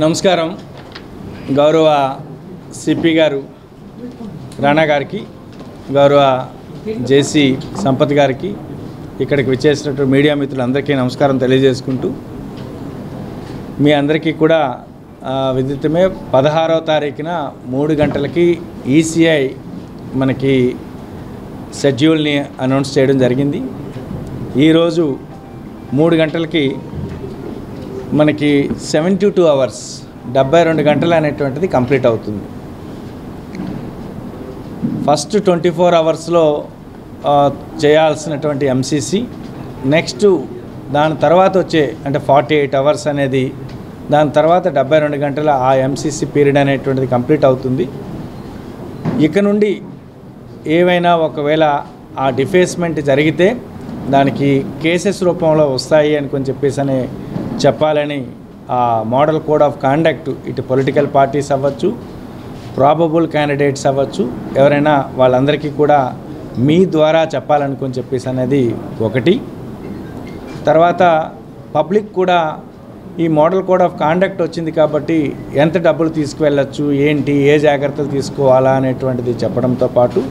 నమస్కారం. గౌరవ సిపి గారు రాణా గారికి, గౌరవ జేసీ సంపత్ గారికి, ఇక్కడికి విచ్చేసినటువంటి మీడియా మిత్రులందరికీ నమస్కారం తెలియజేసుకుంటూ, మీ అందరికీ కూడా విదితమే 16వ తారీఖున 3 గంటలకి ఈసీఐ మనకి షెడ్యూల్ని అనౌన్స్ చేయడం జరిగింది. ఈరోజు 3 గంటలకి మనకి 72 అవర్స్ 72 గంటలు అనేటువంటిది కంప్లీట్ అవుతుంది. ఫస్ట్ 24 అవర్స్లో చేయాల్సినటువంటి ఎంసీసీ, నెక్స్ట్ దాని తర్వాత వచ్చే అంటే 48 అవర్స్ అనేది, దాని తర్వాత 72 గంటల ఆ ఎంసీసీ పీరియడ్ అనేటువంటిది కంప్లీట్ అవుతుంది. ఇక నుండి ఏవైనా ఒకవేళ ఆ డిఫేస్మెంట్ జరిగితే దానికి కేసెస్ రూపంలో వస్తాయి అని చెప్పేసి అని చెప్పాలని ఆ మోడల్ కోడ్ ఆఫ్ కాండక్ట్ ఇటు పొలిటికల్ పార్టీస్ అవ్వచ్చు, ప్రాబబుల్ క్యాండిడేట్స్ అవ్వచ్చు, ఎవరైనా వాళ్ళందరికీ కూడా మీ ద్వారా చెప్పాలనుకొని చెప్పేసి అనేది ఒకటి. తర్వాత పబ్లిక్ కూడా ఈ మోడల్ కోడ్ ఆఫ్ కాండక్ట్ వచ్చింది కాబట్టి ఎంత డబ్బులు తీసుకువెళ్ళచ్చు, ఏంటి, ఏ జాగ్రత్తలు తీసుకోవాలా అనేటువంటిది చెప్పడంతో పాటు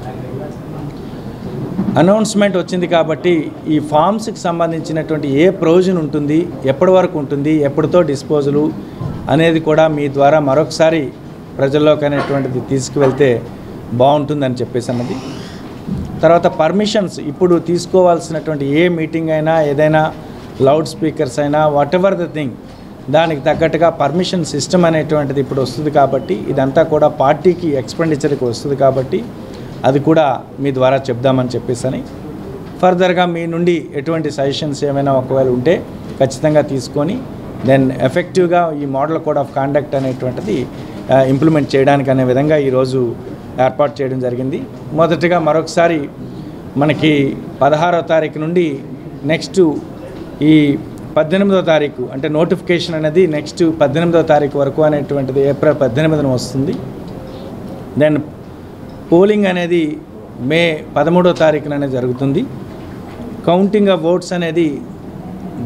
అనౌన్స్మెంట్ వచ్చింది కాబట్టి ఈ ఫామ్స్కి సంబంధించినటువంటి ఏ ప్రొవిజన్ ఉంటుంది, ఎప్పటి వరకు ఉంటుంది, ఎప్పటితో డిస్పోజలు అనేది కూడా మీ ద్వారా మరొకసారి ప్రజల్లోకి అనేటువంటిది తీసుకువెళ్తే బాగుంటుందని చెప్పేసి అన్నది. తర్వాత పర్మిషన్స్ ఇప్పుడు తీసుకోవాల్సినటువంటి ఏ మీటింగ్ అయినా, ఏదైనా లౌడ్ స్పీకర్స్ అయినా, వాట్ ఎవర్ ద థింగ్, దానికి తగ్గట్టుగా పర్మిషన్ సిస్టమ్ అనేటువంటిది ఇప్పుడు వస్తుంది కాబట్టి ఇదంతా కూడా పార్టీకి ఎక్స్పెండిచర్కి వస్తుంది కాబట్టి అది కూడా మీ ద్వారా చెప్దామని చెప్పేసి ఫర్దర్గా మీ నుండి ఎటువంటి సజెషన్స్ ఏమైనా ఒకవేళ ఉంటే ఖచ్చితంగా తీసుకొని దెన్ ఎఫెక్టివ్గా ఈ మోడల్ కోడ్ ఆఫ్ కాండక్ట్ అనేటువంటిది ఇంప్లిమెంట్ చేయడానికి అనే విధంగా ఈరోజు ఏర్పాటు చేయడం జరిగింది. మొదటగా మరొకసారి మనకి 16వ తారీఖు నుండి నెక్స్ట్ ఈ 18వ తారీఖు అంటే నోటిఫికేషన్ అనేది నెక్స్ట్ 18వ తారీఖు వరకు అనేటువంటిది ఏప్రిల్ 18న వస్తుంది. దెన్ పోలింగ్ అనేది మే 13వ తారీఖున జరుగుతుంది. కౌంటింగ్ ఆఫ్ ఓట్స్ అనేది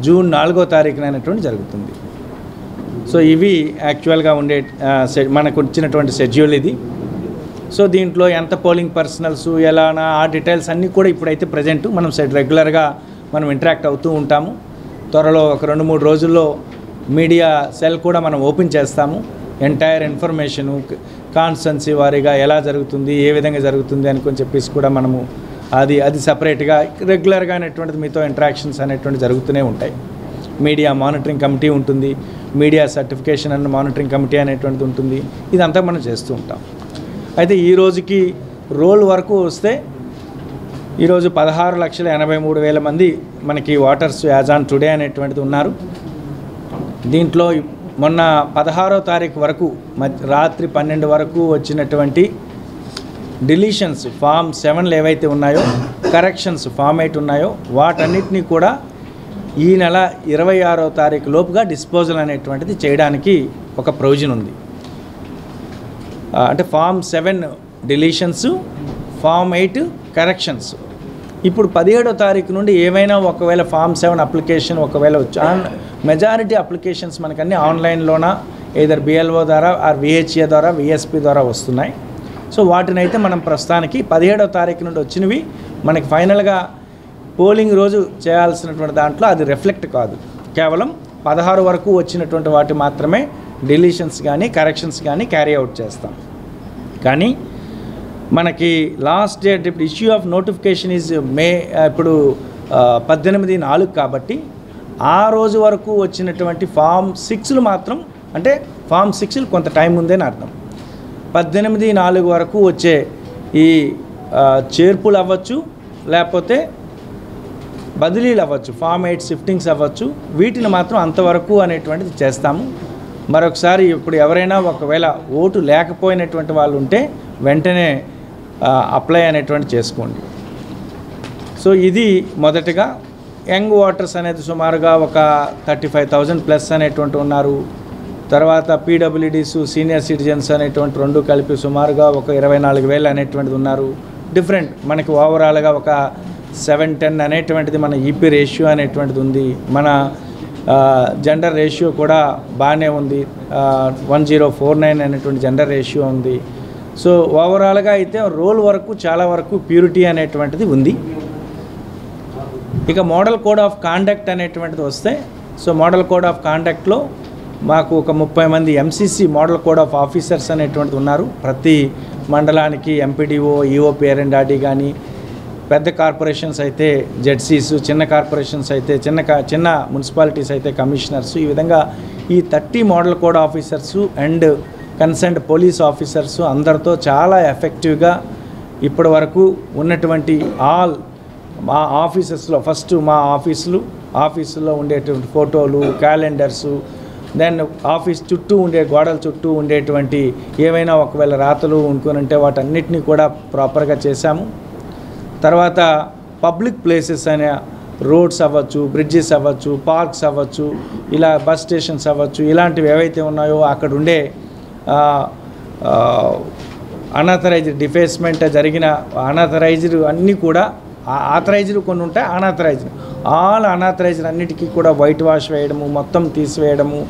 జూన్ 4వ తారీఖున అనేటువంటి జరుగుతుంది. సో ఇవి యాక్చువల్గా ఉండే మనకు వచ్చినటువంటి షెడ్యూల్ ఇది. సో దీంట్లో ఎంత పోలింగ్ పర్సనల్స్ ఎలానా ఆ డీటెయిల్స్ అన్నీ కూడా ఇప్పుడైతే ప్రజెంట్ మనం రెగ్యులర్గా మనం ఇంటరాక్ట్ అవుతూ ఉంటాము. త్వరలో ఒక 2-3 రోజుల్లో మీడియా సెల్ కూడా మనం ఓపెన్ చేస్తాము. ఎంటైర్ ఇన్ఫర్మేషను కాన్స్టెన్సీ వారీగా ఎలా జరుగుతుంది, ఏ విధంగా జరుగుతుంది అని చెప్పేసి కూడా మనము అది సపరేట్గా రెగ్యులర్గా అనేటువంటిది మీతో ఇంటరాక్షన్స్ అనేటువంటి జరుగుతూనే ఉంటాయి. మీడియా మానిటరింగ్ కమిటీ ఉంటుంది, media certification and monitoring committee అనేటువంటిది ఉంటుంది. ఇదంతా మనం చేస్తూ ఉంటాం. అయితే ఈ రోజుకి రోల్ వరకు వస్తే ఈరోజు 16,83,000 మంది మనకి ఓటర్స్ యాజ్ ఆన్ టుడే అనేటువంటిది ఉన్నారు. దీంట్లో మొన్న 16వ తారీఖు వరకు రాత్రి 12 వరకు వచ్చినటువంటి డిలీషన్స్ ఫామ్ 7 ఏవైతే ఉన్నాయో, కరెక్షన్స్ ఫామ్ 8 ఉన్నాయో వాటన్నిటినీ కూడా ఈ నెల 26వ తారీఖు లోపుగా డిస్పోజల్ అనేటువంటిది చేయడానికి ఒక ప్రొవిజన్ ఉంది. అంటే ఫామ్ 7 డిలీషన్స్, ఫామ్ 8 కరెక్షన్స్. ఇప్పుడు 17వ తారీఖు నుండి ఏమైనా ఒకవేళ ఫామ్ 7 అప్లికేషన్ ఒకవేళ మెజారిటీ అప్లికేషన్స్ మనకన్నీ ఆన్లైన్లోన ఏదర్ బిఎల్ఓ ద్వారా ఆర్ విహెచ్ఏ ద్వారా విఎస్పి ద్వారా వస్తున్నాయి. సో వాటినైతే మనం ప్రస్తుతానికి 17వ తారీఖు నుండి వచ్చినవి మనకి ఫైనల్గా పోలింగ్ రోజు చేయాల్సినటువంటి దాంట్లో అది రిఫ్లెక్ట్ కాదు. కేవలం 16 వరకు వచ్చినటువంటి వాటి మాత్రమే డిలీషన్స్ కానీ కరెక్షన్స్ కానీ క్యారీ అవుట్ చేస్తాం. కానీ మనకి లాస్ట్ డేట్ ఇప్పుడు ఇష్యూ ఆఫ్ నోటిఫికేషన్ ఈజ్ మే ఇప్పుడు 18/4 కాబట్టి ఆ రోజు వరకు వచ్చినటువంటి ఫామ్ 6లు మాత్రం, అంటే ఫామ్ 6లు కొంత టైం ఉందని అర్థం. 18/4 వరకు వచ్చే ఈ చేర్పులు అవ్వచ్చు, లేకపోతే బదిలీలు అవ్వచ్చు, ఫామ్ 8 షిఫ్టింగ్స్ అవ్వచ్చు, వీటిని మాత్రం అంతవరకు అనేటువంటిది చేస్తాము. మరొకసారి ఇప్పుడు ఎవరైనా ఒకవేళ ఓటు లేకపోయినటువంటి వాళ్ళు ఉంటే వెంటనే అప్లై అనేటువంటి చేసుకోండి. సో ఇది మొదటగా. యంగ్ ఓటర్స్ అనేది సుమారుగా ఒక 35,000 ప్లస్ అనేటువంటి ఉన్నారు. తర్వాత పీడబ్ల్యూడీస్, సీనియర్ సిటిజన్స్ అనేటువంటి 2 కలిపి సుమారుగా ఒక 24,000 అనేటువంటిది ఉన్నారు. డిఫరెంట్ మనకి ఓవరాల్గా ఒక 7-10 అనేటువంటిది మన ఈపీ రేషియో అనేటువంటిది ఉంది. మన జెండర్ రేషియో కూడా బాగానే ఉంది, 1049 అనేటువంటి జెండర్ రేషియో ఉంది. సో ఓవరాల్గా అయితే రోల్ వరకు చాలా వరకు ప్యూరిటీ అనేటువంటిది ఉంది. ఇక మోడల్ కోడ్ ఆఫ్ కాండక్ట్ అనేటువంటిది వస్తే, సో మోడల్ కోడ్ ఆఫ్ కాండక్ట్లో మాకు ఒక 30 మంది MCC model code of officers అనేటువంటిది ఉన్నారు. ప్రతి మండలానికి ఎంపీడీఓ, ఈఓ పేరెండాడి కానీ, పెద్ద కార్పొరేషన్స్ అయితే జెడ్సీస్, చిన్న కార్పొరేషన్స్ అయితే చిన్న మున్సిపాలిటీస్ అయితే కమిషనర్స్, ఈ విధంగా ఈ 30 model code officers and concerned police officers అందరితో చాలా ఎఫెక్టివ్గా ఇప్పటి వరకు ఉన్నటువంటి ఆల్ మా ఆఫీసెస్లో ఫస్ట్ మా ఆఫీసులో ఉండేటువంటి ఫోటోలు, క్యాలెండర్సు, దెన్ ఆఫీస్ చుట్టూ ఉండే గోడల చుట్టూ ఉండేటువంటి ఏవైనా ఒకవేళ రాతలు ఉంటే వాటన్నిటినీ కూడా ప్రాపర్గా చేశాము. తర్వాత పబ్లిక్ ప్లేసెస్ అనే రోడ్స్ అవ్వచ్చు, బ్రిడ్జెస్ అవ్వచ్చు, పార్క్స్ అవ్వచ్చు, ఇలా బస్ స్టేషన్స్ అవ్వచ్చు, ఇలాంటివి ఏవైతే ఉన్నాయో అక్కడ ఉండే అన్ఆథరైజ్డ్ డిఫేస్మెంట్ జరిగిన అన్ఆథరైజ్డ్ అన్నీ కూడా, ఆథరైజ్డ్ కొన్ని ఉంటాయి, అన్ఆథరైజ్డ్, ఆల్ అన్ఆథరైజ్డ్ అన్నిటికీ కూడా వైట్ వాష్ వేయడము, మొత్తం తీసివేయడము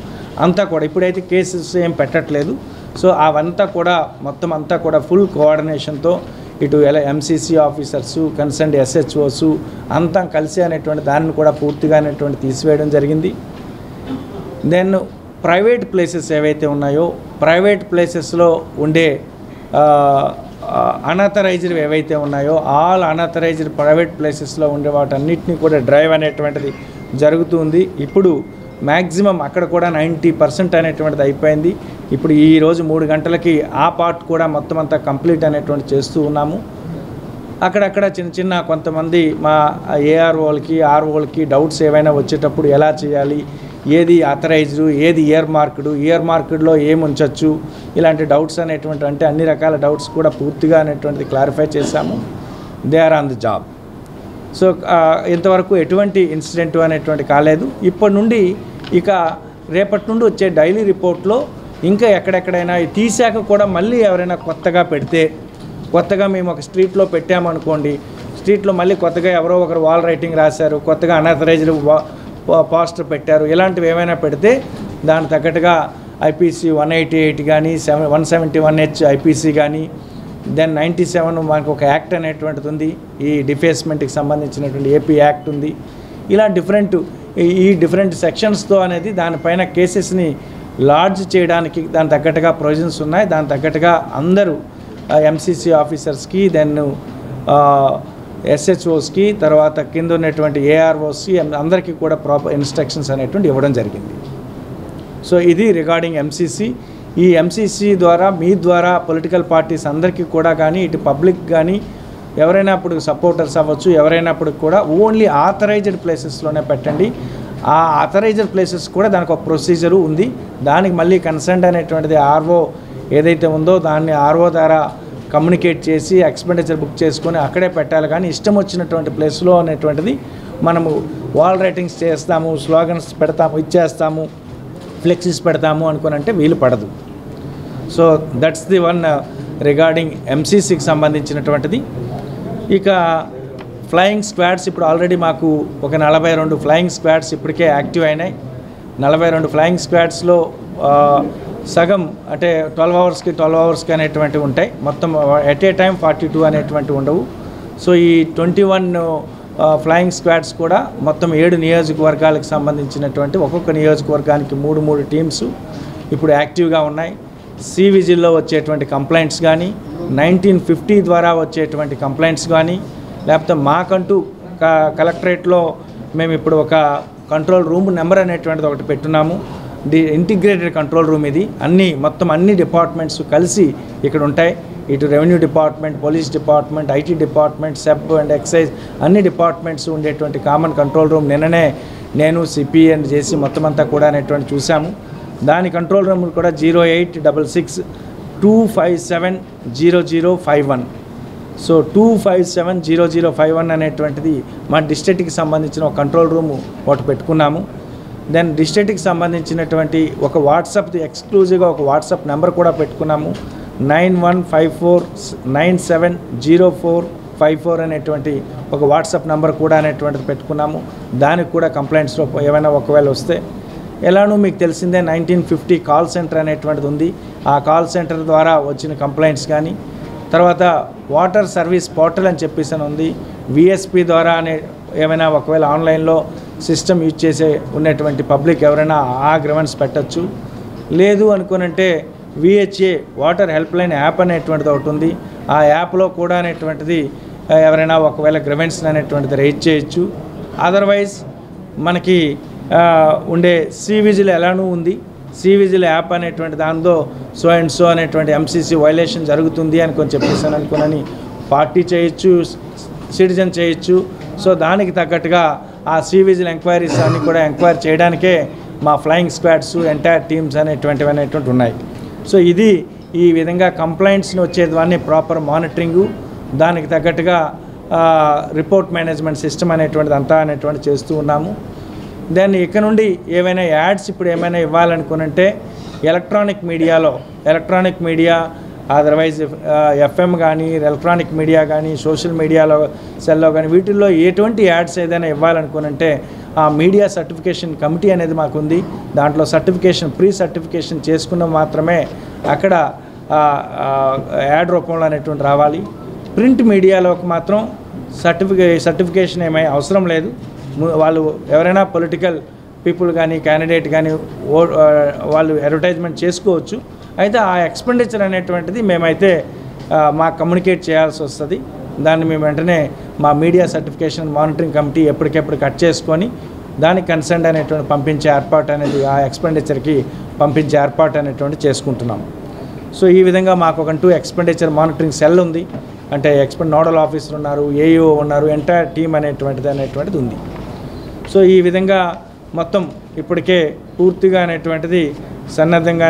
అంతా కూడా. ఇప్పుడైతే కేసెస్ ఏం పెట్టట్లేదు. సో అవంతా కూడా మొత్తం అంతా కూడా ఫుల్ కోఆర్డినేషన్తో ఇటు ఎంసీసీ ఆఫీసర్సు, కన్సర్న్డ్ ఎస్హెచ్ఓసు అంతా కలిసి అనేటువంటి దాన్ని కూడా పూర్తిగా అనేటువంటి తీసివేయడం జరిగింది. దెన్ ప్రైవేట్ ప్లేసెస్ ఏవైతే ఉన్నాయో, ప్రైవేట్ ప్లేసెస్లో ఉండే అన్ఆథరైజ్డ్ ఏవైతే ఉన్నాయో ఆల్ అన్ఆథరైజ్డ్ ప్రైవేట్ ప్లేసెస్లో ఉండే వాటన్నిటిని కూడా డ్రైవ్ అనేటువంటిది జరుగుతుంది. ఇప్పుడు మ్యాక్సిమం అక్కడ కూడా 90% అనేటువంటిది అయిపోయింది. ఇప్పుడు ఈరోజు 3 గంటలకి ఆ పార్ట్ కూడా మొత్తం అంతా కంప్లీట్ అనేటువంటి చేస్తూ ఉన్నాము. అక్కడక్కడ చిన్న కొంతమంది మా ఏఆర్ఓలకి, ఆర్ఓలకి డౌట్స్ ఏవైనా వచ్చేటప్పుడు ఎలా చేయాలి, ఏది ఆథరైజ్డ్, ఏది ఇయర్ మార్క్డ్లో ఏం ఉంచవచ్చు, ఇలాంటి డౌట్స్ అనేటువంటి అంటే అన్ని రకాల డౌట్స్ కూడా పూర్తిగా అనేటువంటిది క్లారిఫై చేశాము. They are on the job. So ఇంతవరకు ఎటువంటి ఇన్సిడెంట్ అనేటువంటి కాలేదు. ఇప్పటి నుండి ఇక రేపటి నుండి వచ్చే డైలీ రిపోర్ట్లో ఇంకా ఎక్కడెక్కడైనా తీసాక కూడా మళ్ళీ ఎవరైనా కొత్తగా పెడితే, కొత్తగా మేము ఒక స్ట్రీట్లో పెట్టామనుకోండి, స్ట్రీట్లో మళ్ళీ కొత్తగా ఎవరో ఒకరు వాల్ రైటింగ్ రాశారు, కొత్తగా అన్ఆథరైజ్డ్ పోస్టర్ పెట్టారు, ఇలాంటివి ఏమైనా పెడితే దానికి తగ్గట్టుగా ఐపీసీ 188 కానీ 171H ఐపీసీ కానీ, దెన్ 97 మనకు ఒక యాక్ట్ అనేటువంటిది ఉంది, ఈ డిఫేస్మెంట్కి సంబంధించినటువంటి ఏపీ యాక్ట్ ఉంది. ఇలా డిఫరెంట్ సెక్షన్స్తో అనేది దానిపైన కేసెస్ని లాడ్జ్ చేయడానికి దాని తగ్గట్టుగా ప్రొవిజన్స్ ఉన్నాయి. దాని తగ్గట్టుగా అందరూ ఎంసీసీ ఆఫీసర్స్కి, దెన్ ఎస్హెచ్ఓస్కి, తర్వాత కింద ఉన్నటువంటి ఏఆర్ఓస్కి అందరికీ కూడా ప్రాపర్ ఇన్స్ట్రక్షన్స్ అనేటువంటి ఇవ్వడం జరిగింది. సో ఇది రిగార్డింగ్ ఎంసీసీ. ఈ ఎంసీసీ ద్వారా మీ ద్వారా పొలిటికల్ పార్టీస్ అందరికీ కూడా కానీ, ఇటు పబ్లిక్ కానీ, ఎవరైనా ఇప్పుడు సపోర్టర్స్ అవ్వచ్చు, ఎవరైనప్పుడు కూడా ఓన్లీ ఆథరైజ్డ్ ప్లేసెస్లోనే పెట్టండి. ఆ ఆథరైజ్డ్ ప్లేసెస్ కూడా దానికి ఒక ప్రొసీజరు ఉంది. దానికి మళ్ళీ కన్సర్న్ అనేటువంటిది ఆర్ఓ ఏదైతే ఉందో దాన్ని ఆర్ఓ ద్వారా కమ్యూనికేట్ చేసి ఎక్స్పెండిచర్ బుక్ చేసుకొని అక్కడే పెట్టాలి. కానీ ఇష్టం వచ్చినటువంటి ప్లేస్లో అనేటువంటిది మనము వాల్ రైటింగ్స్ చేస్తాము, స్లోగన్స్ పెడతాము, ఇచ్చేస్తాము, ఫ్లెక్సీస్ పెడతాము అనుకుని అంటే వీలు పడదు. So that's the one regarding ఎంసీసీకి సంబంధించినటువంటిది. ఇక ఫ్లయింగ్ స్క్వాడ్స్ ఇప్పుడు ఆల్రెడీ మాకు ఒక 42 ఫ్లయింగ్ స్క్వాడ్స్ ఇప్పటికే యాక్టివ్ అయినాయి. 42 ఫ్లయింగ్ స్క్వాడ్స్లో సగం అంటే 12 అవర్స్కి అనేటువంటివి ఉంటాయి. మొత్తం ఎట్ ఏ టైం 42 అనేటువంటివి ఉండవు. సో ఈ 21 ఫ్లయింగ్ స్క్వాడ్స్ కూడా మొత్తం 7 నియోజకవర్గాలకు సంబంధించినటువంటి ఒక్కొక్క నియోజకవర్గానికి 3 టీమ్స్ ఇప్పుడు యాక్టివ్గా ఉన్నాయి. సి విజిల్లో వచ్చేటువంటి కంప్లైంట్స్ కానీ, 1950 ద్వారా వచ్చేటువంటి కంప్లైంట్స్ కానీ, లేకపోతే మాకంటూ కలెక్టరేట్లో మేము ఇప్పుడు ఒక కంట్రోల్ రూమ్ నెంబర్ అనేటువంటిది ఒకటి పెట్టున్నాము. ఇంటిగ్రేటెడ్ కంట్రోల్ రూమ్ ఇది. మొత్తం అన్ని డిపార్ట్మెంట్స్ కలిసి ఇక్కడ ఉంటాయి. ఇటు revenue department, police department, IT department, SEB and excise అన్ని డిపార్ట్మెంట్స్ ఉండేటువంటి కామన్ కంట్రోల్ రూమ్ నిన్ననే నేను సిపి అండ్ జేసీ మొత్తం అంతా కూడా అనేటువంటి చూసాము. దాని కంట్రోల్ రూమ్ కూడా 0866-257-0051. సో 257-0051 అనేటువంటిది మా డిస్ట్రిక్ట్కి సంబంధించిన ఒక కంట్రోల్ రూము ఒకటి పెట్టుకున్నాము. దెన్ డిస్ట్రిక్ట్కి సంబంధించినటువంటి ఒక వాట్సాప్ ఎక్స్క్లూజివ్గా ఒక వాట్సాప్ నెంబర్ కూడా పెట్టుకున్నాము. 91549704 54 అనేటువంటి ఒక వాట్సాప్ నెంబర్ కూడా అనేటువంటిది పెట్టుకున్నాము. దానికి కూడా కంప్లైంట్స్లో ఏమైనా ఒకవేళ వస్తే ఎలానూ మీకు తెలిసిందే 1950 కాల్ సెంటర్ అనేటువంటిది ఉంది. ఆ కాల్ సెంటర్ ద్వారా వచ్చిన కంప్లైంట్స్ కానీ, తర్వాత వాటర్ సర్వీస్ పోర్టల్ అని చెప్పేసి ఉంది, విఎస్పి ద్వారా ఏమైనా ఒకవేళ ఆన్లైన్లో సిస్టమ్ యూజ్ చేసే ఉన్నటువంటి పబ్లిక్ ఎవరైనా ఆ గ్రివెన్స్ పెట్టచ్చు. లేదు అనుకునంటే VHA water help line app అనేటువంటిది ఒకటి ఉంది. ఆ యాప్లో కూడా అనేటువంటిది ఎవరైనా ఒకవేళ గ్రివెన్స్ అనేటువంటిది రైజ్ చేయొచ్చు. అదర్వైజ్ మనకి ఉండే సివిజిల్ ఎలానూ ఉంది. సివిజిల్ యాప్ అనేటువంటి దానిలో సో అండ్ సో అనేటువంటి ఎంసీసీ వైలేషన్ జరుగుతుంది అని చెప్పేసాను అనుకుని పార్టీ చేయొచ్చు, సిటిజన్ చేయొచ్చు. సో దానికి తగ్గట్టుగా ఆ సివిజిల్ ఎంక్వైరీస్ అన్నీ కూడా ఎంక్వైరీ చేయడానికే మా ఫ్లయింగ్ స్క్వాడ్స్ ఎంటైర్ టీమ్స్ అనేటువంటి ఉన్నాయి. సో ఇది ఈ విధంగా కంప్లైంట్స్ని వచ్చేదాన్ని ప్రాపర్ మానిటరింగు, దానికి తగ్గట్టుగా రిపోర్ట్ మేనేజ్మెంట్ సిస్టమ్ అనేటువంటి చేస్తూ ఉన్నాము. దెన్ ఇక నుండి ఏవైనా యాడ్స్ ఇప్పుడు ఏమైనా ఇవ్వాలనుకునంటే ఎలక్ట్రానిక్ మీడియా అదర్వైజ్ ఎఫ్ఎం కానీ, ఎలక్ట్రానిక్ మీడియా కానీ, సోషల్ మీడియాలో సెల్లో కానీ, వీటిల్లో ఎటువంటి యాడ్స్ ఏదైనా ఇవ్వాలనుకునంటే ఆ మీడియా సర్టిఫికేషన్ కమిటీ అనేది మాకుంది. దాంట్లో ప్రీ సర్టిఫికేషన్ చేసుకున్న మాత్రమే అక్కడ యాడ్ రూపంలో అనేటువంటి రావాలి. ప్రింట్ మీడియాలోకి మాత్రం సర్టిఫికేషన్ ఏమీ అవసరం లేదు. వాళ్ళు ఎవరైనా పొలిటికల్ పీపుల్ కానీ, క్యాండిడేట్ కానీ వాళ్ళు అడ్వర్టైజ్మెంట్ చేసుకోవచ్చు. అయితే ఆ ఎక్స్పెండిచర్ అనేటువంటిది మేమైతే మాకు కమ్యూనికేట్ చేయాల్సి వస్తుంది. దాన్ని మేము వెంటనే మా మీడియా సర్టిఫికేషన్ మానిటరింగ్ కమిటీ ఎప్పటికెప్పుడు కట్ చేసుకొని దానికి కన్సర్న్ అనేటువంటి పంపించే ఏర్పాటు అనేది, ఆ ఎక్స్పెండిచర్కి పంపించే ఏర్పాటు అనేటువంటి చేసుకుంటున్నాం. సో ఈ విధంగా మాకు ఒక ఎక్స్పెండిచర్ మానిటరింగ్ సెల్ ఉంది. అంటే నోడల్ ఆఫీసర్ ఉన్నారు, ఏఈఓ ఉన్నారు, ఎంటైర్ టీమ్ అనేటువంటిది ఉంది. సో ఈ విధంగా మొత్తం ఇప్పటికే పూర్తిగా సన్నద్ధంగా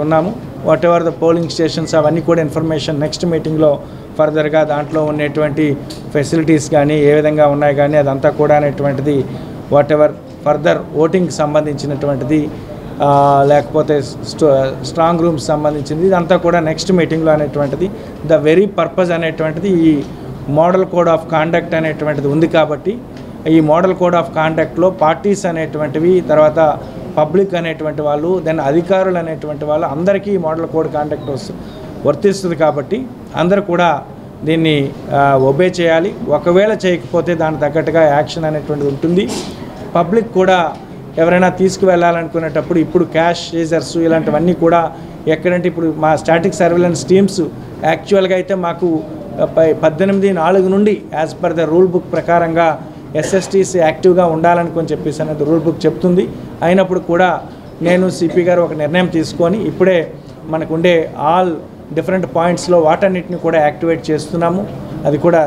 ఉన్నాము. What ever the polling stations అవన్నీ కూడా ఇన్ఫర్మేషన్ నెక్స్ట్ మీటింగ్లో ఫర్దర్గా దాంట్లో ఉన్నటువంటి ఫెసిలిటీస్ కానీ ఏ విధంగా ఉన్నాయి కానీ అదంతా కూడా వాట్ ఎవర్ ఫర్దర్ ఓటింగ్కి సంబంధించినటువంటిది లేకపోతే స్ట్రాంగ్ రూమ్స్ సంబంధించింది ఇదంతా కూడా నెక్స్ట్ మీటింగ్లో ద వెరీ పర్పస్ ఈ మోడల్ కోడ్ ఆఫ్ కాండక్ట్ ఉంది. కాబట్టి ఈ మోడల్ కోడ్ ఆఫ్ కాండక్ట్లో పార్టీస్ తర్వాత పబ్లిక్ వాళ్ళు దెన్ అధికారులు వాళ్ళు అందరికీ మోడల్ కోడ్ కాండక్ట్ వర్తిస్తుంది. కాబట్టి అందరూ కూడా దీన్ని ఒబే చేయాలి. ఒకవేళ చేయకపోతే దానికి తగ్గట్టుగా యాక్షన్ ఉంటుంది. పబ్లిక్ కూడా ఎవరైనా తీసుకువెళ్ళాలనుకునేటప్పుడు ఇప్పుడు క్యాష్ సీజర్స్ ఇలాంటివన్నీ కూడా ఎక్కడంటే ఇప్పుడు మా స్టాటిక్ సర్వేలెన్స్ టీమ్స్ యాక్చువల్గా అయితే మాకు 18/4 నుండి as per the rule book ప్రకారంగా ఎస్ఎస్టీస్ యాక్టివ్గా ఉండాలని చెప్పేసి అనేది రూల్ బుక్ చెప్తుంది. అయినప్పుడు కూడా నేను సిపి గారు ఒక నిర్ణయం తీసుకొని ఇప్పుడే మనకు ఉండే ఆల్ డిఫరెంట్ పాయింట్స్లో వాటన్నిటిని కూడా యాక్టివేట్ చేస్తున్నాము. అది కూడా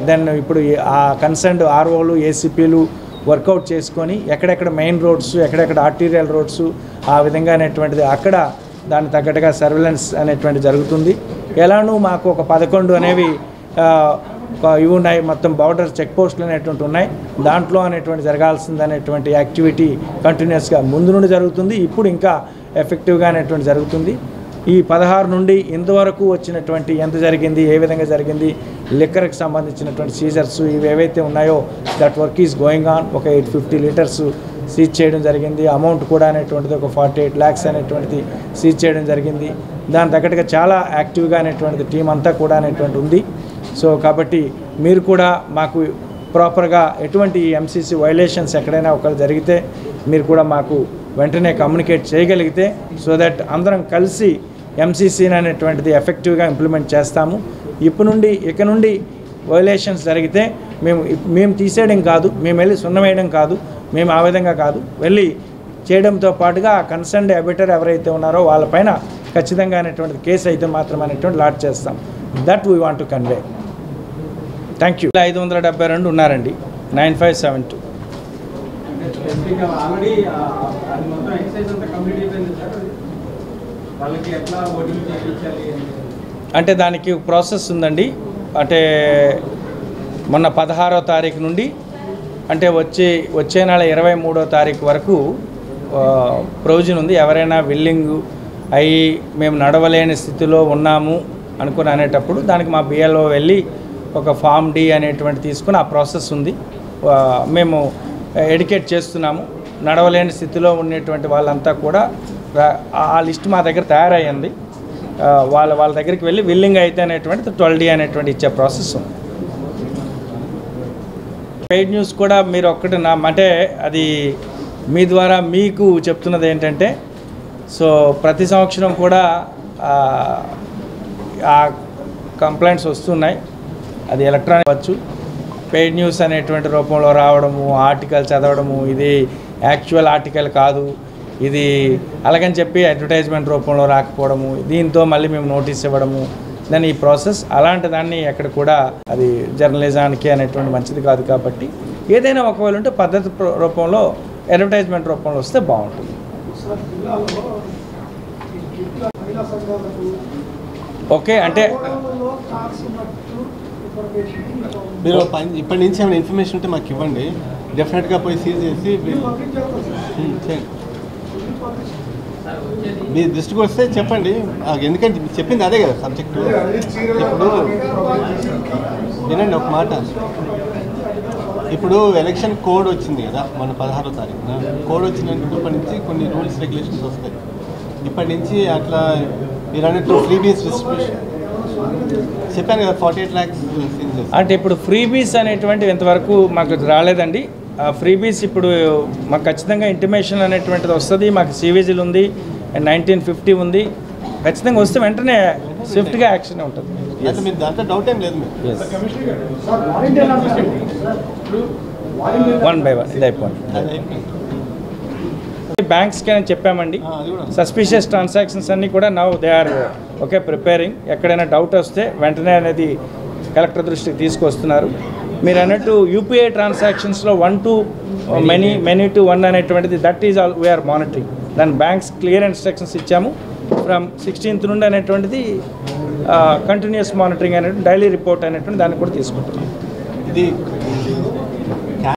దెన్ ఇప్పుడు ఆ కన్సర్న్డ్ ఆర్ఓలు ఏసీపీలు వర్కౌట్ చేసుకొని ఎక్కడెక్కడ మెయిన్ రోడ్స్, ఎక్కడెక్కడ ఆర్టీరియల్ రోడ్స్ ఆ విధంగా అక్కడ దానికి తగ్గట్టుగా సర్వేలెన్స్ జరుగుతుంది. ఎలానూ మాకు ఒక 11 ఇవి ఉన్నాయి, మొత్తం బార్డర్ చెక్ పోస్టులు ఉన్నాయి. దాంట్లో జరగాల్సింది యాక్టివిటీ కంటిన్యూస్గా ముందు నుండి జరుగుతుంది. ఇప్పుడు ఇంకా ఎఫెక్టివ్గా జరుగుతుంది. ఈ 16 నుండి ఇంతవరకు వచ్చినటువంటి ఎంత జరిగింది, ఏ విధంగా జరిగింది, లిక్కర్కి సంబంధించినటువంటి సీజర్స్ ఇవి ఏవైతే ఉన్నాయో that work is going on. ఒక 850 లీటర్స్ సీజ్ చేయడం జరిగింది. అమౌంట్ కూడా ఒక 48 lakhs సీజ్ చేయడం జరిగింది. దాని తగ్గట్టుగా చాలా యాక్టివ్గా టీం అంతా కూడా ఉంది. సో కాబట్టి మీరు కూడా మాకు ప్రాపర్గా ఎటువంటి ఎంసీసీ వైలేషన్స్ ఎక్కడైనా ఒకరు జరిగితే మీరు కూడా మాకు వెంటనే కమ్యూనికేట్ చేయగలిగితే సో దట్ అందరం కలిసి ఎంసీసీని ఎఫెక్టివ్గా ఇంప్లిమెంట్ చేస్తాము. ఇక నుండి వైలేషన్స్ జరిగితే మేము తీసేయడం కాదు, మేము వెళ్ళి సున్నమేయడం కాదు, మేము ఆ విధంగా కాదు, వెళ్ళి చేయడంతో పాటుగా కన్సర్న్డ్ అబిటర్ ఎవరైతే ఉన్నారో వాళ్ళపైన ఖచ్చితంగా కేసు అయితే మాత్రం లాట్ చేస్తాం. That we want to convey. Thank you. 572 ఉన్నారండి. 9572. అంటే దానికి ప్రాసెస్ ఉందండి. అంటే మొన్న 16వ తారీఖు నుండి అంటే వచ్చే నెల 23వ తారీఖు వరకు ప్రొవిజన్ ఉంది. ఎవరైనా విల్లింగ్ అయ్యి మేము నడవలేని స్థితిలో ఉన్నాము అనేటప్పుడు దానికి మా బిఎల్ఓ వెళ్ళి ఒక ఫామ్ డి అనేటువంటి తీసుకుని ఆ ప్రాసెస్ ఉంది. మేము ఎడ్యుకేట్ చేస్తున్నాము. నడవలేని స్థితిలో ఉండేటువంటి వాళ్ళంతా కూడా ఆ లిస్ట్ మా దగ్గర తయారయ్యింది. వాళ్ళ దగ్గరికి వెళ్ళి విల్లింగ్ అయితే అనేటువంటి 12D అనేటువంటి ఇచ్చే ప్రాసెస్ ఉంది. పెయిడ్ న్యూస్ కూడా మీరు ఒక్కటి అంటే అది మీ ద్వారా మీకు చెప్తున్నది ఏంటంటే, సో ప్రతి సంవత్సరం కూడా ఆ కంప్లైంట్స్ వస్తున్నాయి. అది ఎలక్ట్రానిక్ వచ్చు, పెయిడ్ న్యూస్ అనేటువంటి రూపంలో రావడము, ఆర్టికల్ చదవడము, ఇది యాక్చువల్ ఆర్టికల్ కాదు, ఇది అలాగని చెప్పి అడ్వర్టైజ్మెంట్ రూపంలో రాకపోవడము, దీంతో మళ్ళీ మేము నోటీస్ ఇవ్వడము, దాని ఈ ప్రాసెస్ అలాంటి దాన్ని ఎక్కడ కూడా అది జర్నలిజానికి అనేటువంటి మంచిది కాదు. కాబట్టి ఏదైనా ఒకవేళ ఉంటే పద్ధతి రూపంలో అడ్వర్టైజ్మెంట్ రూపంలో వస్తే బాగుంటుంది. ఓకే, అంటే మీరు ఇప్పటి నుంచి ఏమైనా ఇన్ఫర్మేషన్ ఉంటే మాకు ఇవ్వండి, డెఫినెట్గా పోయి సీజ్ చేసి మీ దృష్టికి వస్తే చెప్పండి. ఎందుకంటే చెప్పింది అదే కదా సబ్జెక్టు. ఇప్పుడు వినండి ఒక మాట, ఇప్పుడు ఎలక్షన్ కోడ్ వచ్చింది కదా మన 16వ తారీఖున. కోడ్ వచ్చినప్పటి నుంచి కొన్ని రూల్స్ రెగ్యులేషన్స్ వస్తాయి. ఇప్పటి నుంచి అట్లా మీరు అన్నట్టు ఫ్రీబీస్ డిస్ట్రిబ్యూషన్ చెప్పాను కదా, 48 lakhs అంటే ఇప్పుడు ఫ్రీబీస్ అనేటువంటి ఇంతవరకు మాకు రాలేదండి. ఫ్రీబీస్ ఇప్పుడు మాకు ఖచ్చితంగా ఇంటిమేషన్ అనేటువంటిది వస్తుంది. మాకు సివిజిల్ ఉంది, 1950 ఉంది. ఖచ్చితంగా వస్తే వెంటనే స్విఫ్ట్గా యాక్షన్ ఉంటుంది. మీరు దాంట్లో డౌట్ ఏం లేదు. వన్ బై వన్ ఇది అయిపోయింది. బ్యాంక్స్కి అని చెప్పామండి. సస్పిషియస్ ట్రాన్సాక్షన్స్ అన్నీ కూడా now they are okay preparing. ఎక్కడైనా డౌట్ వస్తే వెంటనే అనేది కలెక్టర్ దృష్టికి తీసుకొస్తున్నారు. మీరు అన్నట్టు యూపీఐ ట్రాన్సాక్షన్స్లో 1 to many to 1 అనేటువంటిది that is all we are monitoring. దాని బ్యాంక్స్ క్లియర్ ఇన్స్ట్రక్షన్స్ ఇచ్చాము. ఫ్రమ్ 16th నుండి అనేటువంటిది కంటిన్యూస్ మానిటరింగ్ అనేటువంటి డైలీ రిపోర్ట్ అనేటువంటి దాన్ని కూడా తీసుకుంటున్నాం. ఇది